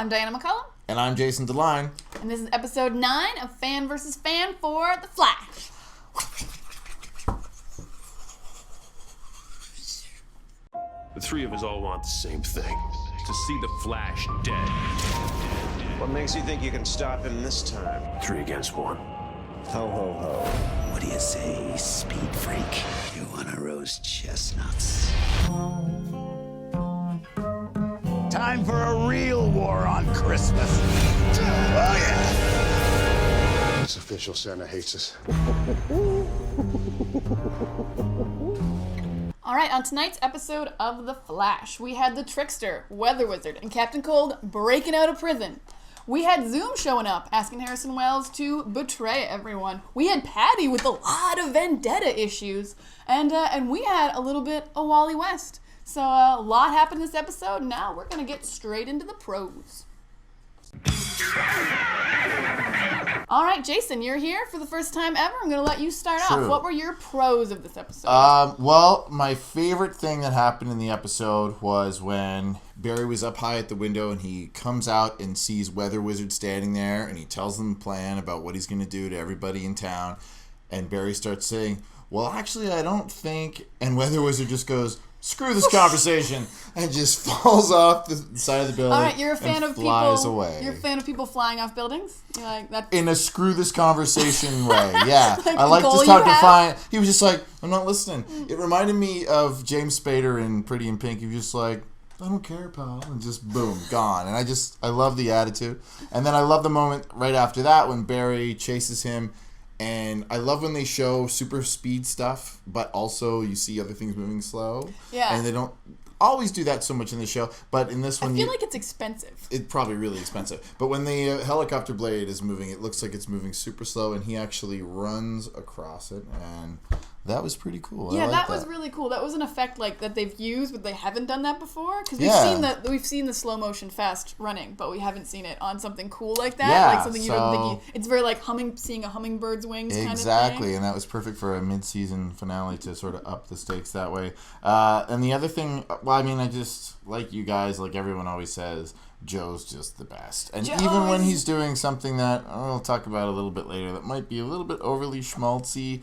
I'm Diana McCullum. And I'm Jason DeLine. And this is episode 9 of Fan vs. Fan for The Flash. The three of us all want the same thing. To see the Flash dead. What makes you think you can stop him this time? 3 against 1. Ho, ho, ho. What do you say, speed freak? You wanna roast chestnuts? Time for a real war on Christmas. Oh, yeah. It's official, Santa hates us. Alright, on tonight's episode of The Flash, we had the Trickster, Weather Wizard, and Captain Cold breaking out of prison. We had Zoom showing up, asking Harrison Wells to betray everyone. We had Patty with a lot of vendetta issues. And we had a little bit of Wally West. So a lot happened this episode. Now we're going to get straight into the pros. All right, Jason, you're here for the first time ever. I'm going to let you start off. What were your pros of this episode? Well, my favorite thing that happened in the episode was when Barry was up high at the window and he comes out and sees Weather Wizard standing there and he tells them the plan about what he's going to do to everybody in town. And Barry starts saying, well, actually, I don't think... And Weather Wizard just goes... Screw this conversation, and just falls off the side of the building. All right, you're a fan of flies people. Away. You're a fan of people flying off buildings. You like that? In a screw this conversation way, yeah. Like I like the goal just how you have? defiant. He was just like, I'm not listening. It reminded me of James Spader in Pretty in Pink. He was just like, I don't care, pal, and just boom, gone. And I love the attitude. And then I love the moment right after that when Barry chases him. And I love when they show super speed stuff, but also you see other things moving slow. Yeah. And they don't always do that so much in the show. But in this one... I feel like it's expensive. It's probably really expensive. But when the helicopter blade is moving, it looks like it's moving super slow, and he actually runs across it. And that was pretty cool. Yeah, I like that was really cool. That was an effect like that they've used, but they haven't done that before. Because we've seen the slow motion fast running, but we haven't seen it on something cool like that. Yeah, like something you don't think it's very like seeing a hummingbird's wings kind of thing. Exactly, and that was perfect for a mid-season finale to sort of up the stakes that way. And the other thing, well, I mean, I just, like you guys, like everyone always says, Joe's just the best. And even when he's doing something that I'll talk about a little bit later that might be a little bit overly schmaltzy,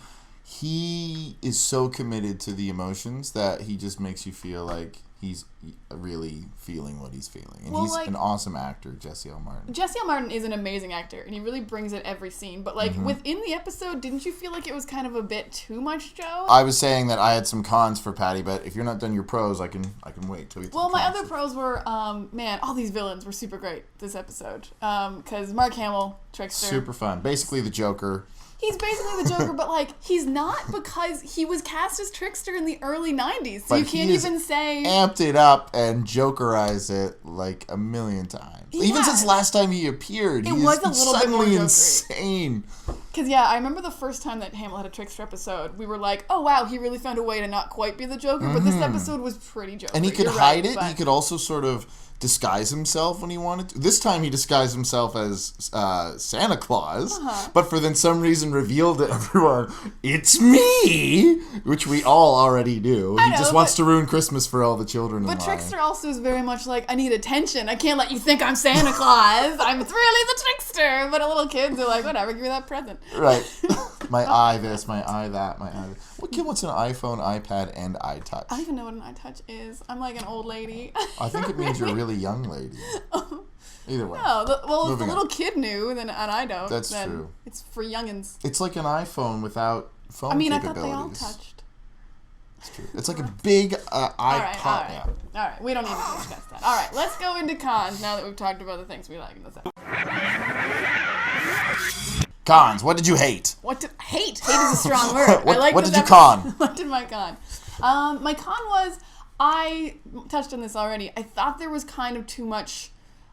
he is so committed to the emotions that he just makes you feel like he's really feeling what he's feeling. And he's an awesome actor, Jesse L. Martin. Jesse L. Martin is an amazing actor, and he really brings it every scene. But, within the episode, didn't you feel like it was kind of a bit too much, Joe? I was saying that I had some cons for Patty, but if you're not done your pros, I can wait till we get to the my cons. other pros were, all these villains were super great this episode. Because Mark Hamill, Trickster. Super fun. Basically the Joker. He's basically the Joker, but, he's not because he was cast as Trickster in the early 90s. So But you can't even say... amped it up and Jokerized it like a million times. Yeah. Even since last time he appeared, he's was a little bit more suddenly Jokery. insane. Because, I remember the first time that Hamill had a Trickster episode, we were like, oh, wow, he really found a way to not quite be the Joker, but this episode was pretty Joker. And he could hide it. He could also sort of disguise himself when he wanted to. This time he disguised himself as Santa Claus, but for then some reason revealed to everyone, it's me, which we all already do. He just wants to ruin Christmas for all the children in But line. Trickster also is very much like, I need attention. I can't let you think I'm Santa Claus. I'm really the Trickster. But little kids are like, whatever, give me that present. Right. My eye this, my eye that, my eye this. What kid wants an iPhone, iPad, and iTouch? I don't even know what an iTouch is. I'm like an old lady. I think it means you're a really young lady. Either way. No, if the Moving little on. kid knew, and I don't, That's then true. it's for youngins. It's like an iPhone without phone I capabilities. thought they all touched. It's true. It's like a big iPod. All right. Yeah. All right, we don't need to discuss that. All right, let's go into cons now that we've talked about the things we like in this episode. Cons. What did you hate? Hate? Hate is a strong word. What did you con? What did my con? My con was, I touched on this already. I thought there was kind of too much,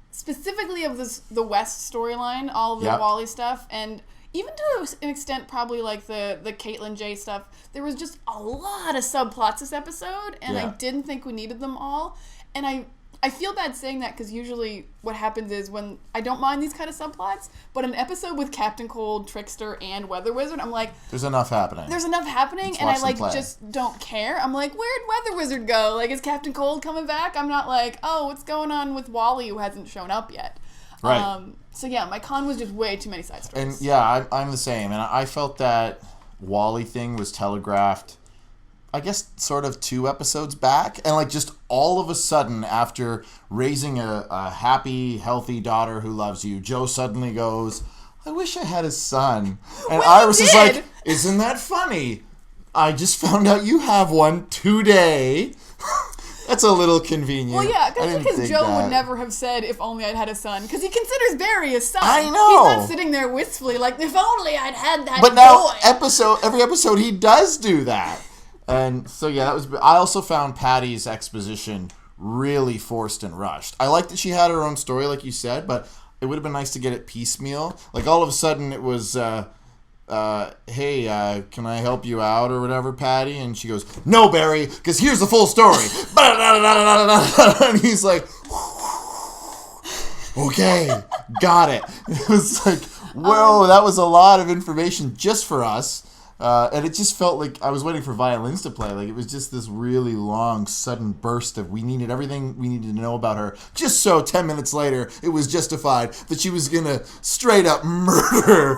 specifically of the West storyline, all the Wally stuff, and even to an extent probably like the Caitlin J stuff. There was just a lot of subplots this episode, and I didn't think we needed them all. And I feel bad saying that because usually what happens is when I don't mind these kind of subplots, but an episode with Captain Cold, Trickster, and Weather Wizard, I'm like, There's enough happening. And I just don't care. I'm like, where'd Weather Wizard go? Like, is Captain Cold coming back? I'm not like, oh, what's going on with Wally who hasn't shown up yet? Right. So yeah, my con was just way too many side stories. And yeah, I'm the same. And I felt that Wally thing was telegraphed, I guess, sort of 2 episodes back. And like just all of a sudden, after raising a happy, healthy daughter who loves you, Joe suddenly goes, I wish I had a son. And Well, Iris he is did. like, isn't that funny? I just found out you have one today. That's a little convenient. Well, yeah, I didn't because think Joe that. would never have said, if only I'd had a son. Because he considers Barry his son. I know. He's not sitting there wistfully like, if only I'd had that But now, boy. every episode, he does do that. And so, yeah, that was. I also found Patty's exposition really forced and rushed. I like that she had her own story, like you said, but it would have been nice to get it piecemeal. Like, all of a sudden, it was... hey, can I help you out or whatever, Patty? And she goes, no, Barry, because here's the full story. And he's like, okay, got it. It was like, whoa, that was a lot of information just for us. And it just felt like I was waiting for violins to play. Like, it was just this really long, sudden burst of we needed everything we needed to know about her. Just so 10 minutes later, it was justified that she was going to straight up murder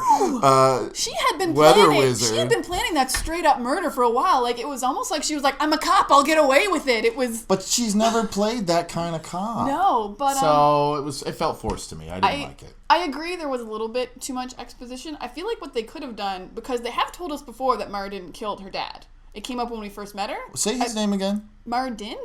She had been Weather planning. Wizard. She had been planning that straight up murder for a while. Like, it was almost like she was like, I'm a cop, I'll get away with it. It was... But she's never played that kind of cop. No, but... So it felt forced to me. I didn't like it. I agree there was a little bit too much exposition. I feel like what they could have done, because they have told us before that Marsden killed her dad. It came up when we first met her. Say his name again. Marsden?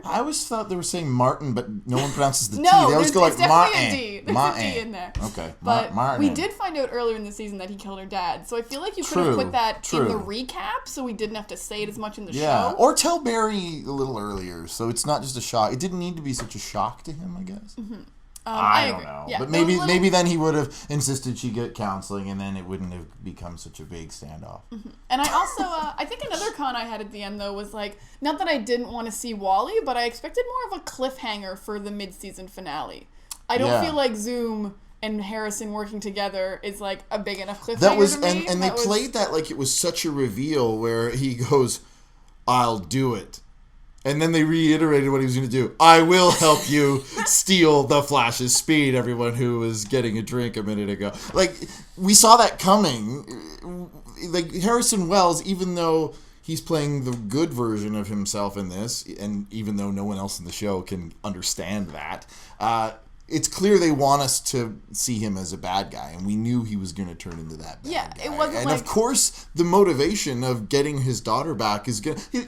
I always thought they were saying Martin, but no one pronounces the T. No, They always go like there's definitely a Martin. D. There's a D in there. Okay, But Martin. we did find out earlier in the season that he killed her dad. So I feel like you could have True, put that in true. the recap so we didn't have to say it as much in the Yeah, show. or tell Barry a little earlier, so it's not just a shock. It didn't need to be such a shock to him, I guess. Mm-hmm. I don't agree. know, Yeah, but there was maybe a little- maybe then he would have insisted she get counseling, and then it wouldn't have become such a big standoff. And I also, I think another con I had at the end, though, was like, not that I didn't want to see Wally, but I expected more of a cliffhanger for the mid-season finale. I don't Yeah. feel like Zoom and Harrison working together is like a big enough cliffhanger That was to me. and they played that like it was such a reveal where he goes, "I'll do it." And then they reiterated what he was going to do. I will help you steal the Flash's speed, everyone who was getting a drink a minute ago. Like, we saw that coming. Like, Harrison Wells, even though he's playing the good version of himself in this, and even though no one else in the show can understand that, it's clear they want us to see him as a bad guy, and we knew he was going to turn into that bad Yeah, guy. it wasn't and like... of course, the motivation of getting his daughter back is going to...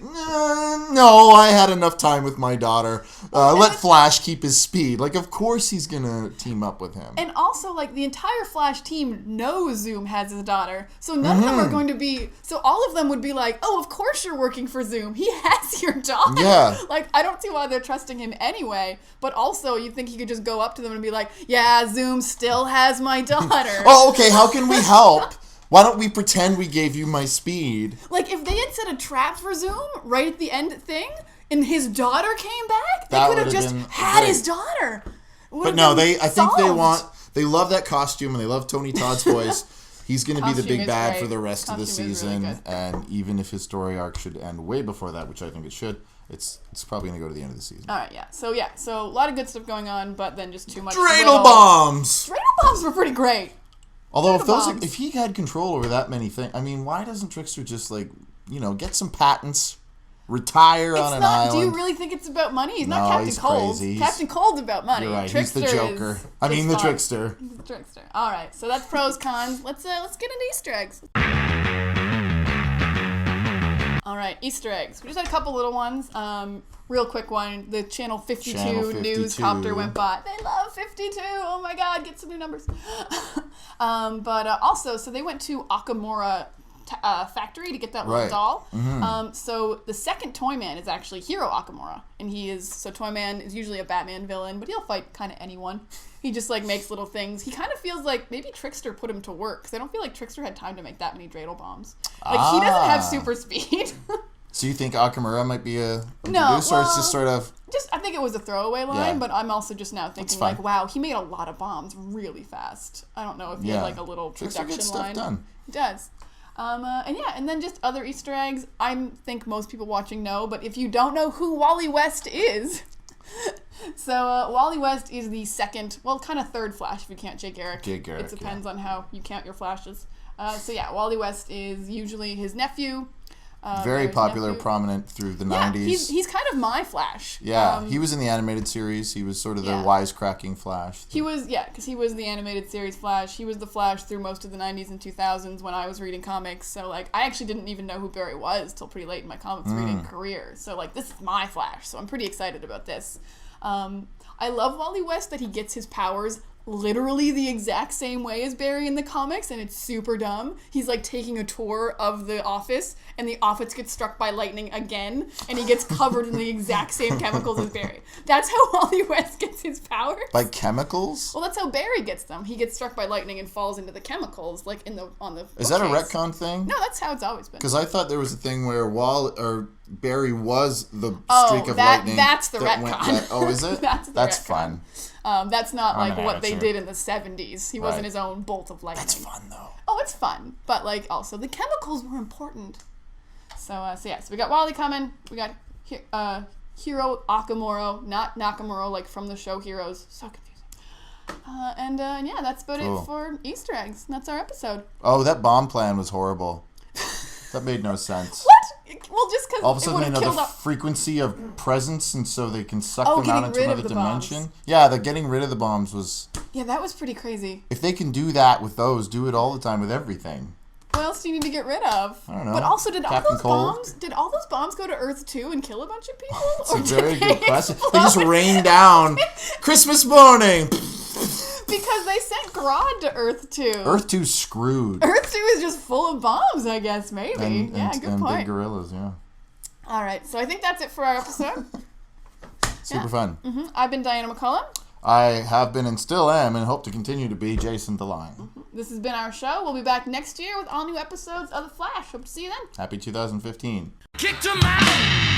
No, I had enough time with my daughter. Let Flash keep his speed. Like, of course he's going to team up with him. And also, like, the entire Flash team knows Zoom has his daughter. So none of them are going to be... So all of them would be like, oh, of course you're working for Zoom. He has your daughter. Yeah. Like, I don't see why they're trusting him anyway. But also, you think he could just go up to them and be like, yeah, Zoom still has my daughter. Oh, okay, how can we help? Why don't we pretend we gave you my speed? Like, if they had set a trap for Zoom right at the end thing, and his daughter came back, they That could have would've just been had great. his daughter. But no, I think they solved. they love that costume and they love Tony Todd's voice. He's going to be the Costume big is bad great. for the rest of the Costume is really season, good. and even if his story arc should end way before that, which I think it should, it's probably going to go to the end of the season. All right, yeah. So a lot of good stuff going on, but then just too much. Dreidel little- bombs. Dreidel bombs were pretty great. Although bombs. if he had control over that many things, I mean, why doesn't Trickster just get some patents, retire on It's an not. Do island? you really think it's about money? He's No, not Captain he's Cold. crazy. Captain Cold's about money. You're right. Trickster He's the Joker. is I mean, the fun. Trickster. He's the Trickster. All right. So that's pros, cons. Let's get into Easter eggs. All right, Easter eggs. We just had a couple little ones. Real quick one. The Channel 52, Channel 52. news copter went by. They love 52. Oh my God, get some new numbers. But also, so they went to Akamura factory to get that little Right. doll. So the second Toyman is actually Hiro Akamura, and Toyman is usually a Batman villain, but he'll fight kind of anyone. He just like makes little things. He kind of feels like maybe Trickster put him to work, because I don't feel like Trickster had time to make that many dreidel bombs. Like he doesn't have super speed. So you think Akamura might be a No, introducer, or it's just sort of... I think it was a throwaway line, Yeah. but I'm also just now thinking fine. like, wow, he made a lot of bombs really fast. I don't know if he had like a little Trickster production gets stuff line. done. He does. And then just other Easter eggs. I think most people watching know, but if you don't know who Wally West is, So Wally West is the second, well, kind of third Flash if you count Jay Garrick. Jay Garrick, It depends on how you count your Flashes. So yeah, Wally West is usually his nephew. Very Barry's popular, nephew. prominent through the Yeah, 90s. he's kind of my Flash. Yeah, he was in the animated series. He was sort of the Yeah. wisecracking Flash. He was, yeah, because he was the animated series Flash. He was the Flash through most of the 90s and 2000s when I was reading comics. So, like, I actually didn't even know who Barry was till pretty late in my comics reading career. So, like, this is my Flash. So I'm pretty excited about this. I love Wally West that he gets his powers literally the exact same way as Barry in the comics, and it's super dumb. He's like taking a tour of the office, and the office gets struck by lightning again, and he gets covered in the exact same chemicals as Barry. That's how Wally West gets his powers. By chemicals? Well, that's how Barry gets them. He gets struck by lightning and falls into the chemicals, like on the. Is that a bookcase. retcon thing? No, that's how it's always been. Because I thought there was a thing where Barry was the streak of that- lightning. that's the that went retcon. that- oh, is it? That's the That's retcon. fun. That's not I'm like an what they amateur. did in the 70s. He wasn't Right. his own bolt of lightning. That's fun though. Oh, it's fun, but like also the chemicals were important. So we got Wally coming. We got Hiro Akamuro, not Nakamura, like from the show Heroes. So confusing. And yeah, that's about Cool. it for Easter eggs. That's our episode. Oh, that bomb plan was horrible. That made no sense. What? Well, just because All of a it sudden would they have know killed the off. frequency of presence, and so they can suck Oh, them out getting into rid of another the bombs. dimension. Yeah, the getting rid of the bombs was. Yeah, that was pretty crazy. If they can do that with those, do it all the time with everything. What else do you need to get rid of? I don't know. But also, did all Captain those Cold? bombs? Did all those bombs go to Earth too and kill a bunch of people? It's a Or did very they good question. They explode? just rain down. Christmas morning. Because they sent Grodd to Earth 2. Earth 2's screwed. Earth 2 is just full of bombs, I guess, maybe. And good big point. gorillas, yeah. All right, so I think that's it for our episode. Super fun. I've been Diana McCullum. I have been and still am and hope to continue to be Jason DeLine. This has been our show. We'll be back next year with all new episodes of The Flash. Hope to see you then. Happy 2015. Kicked him out.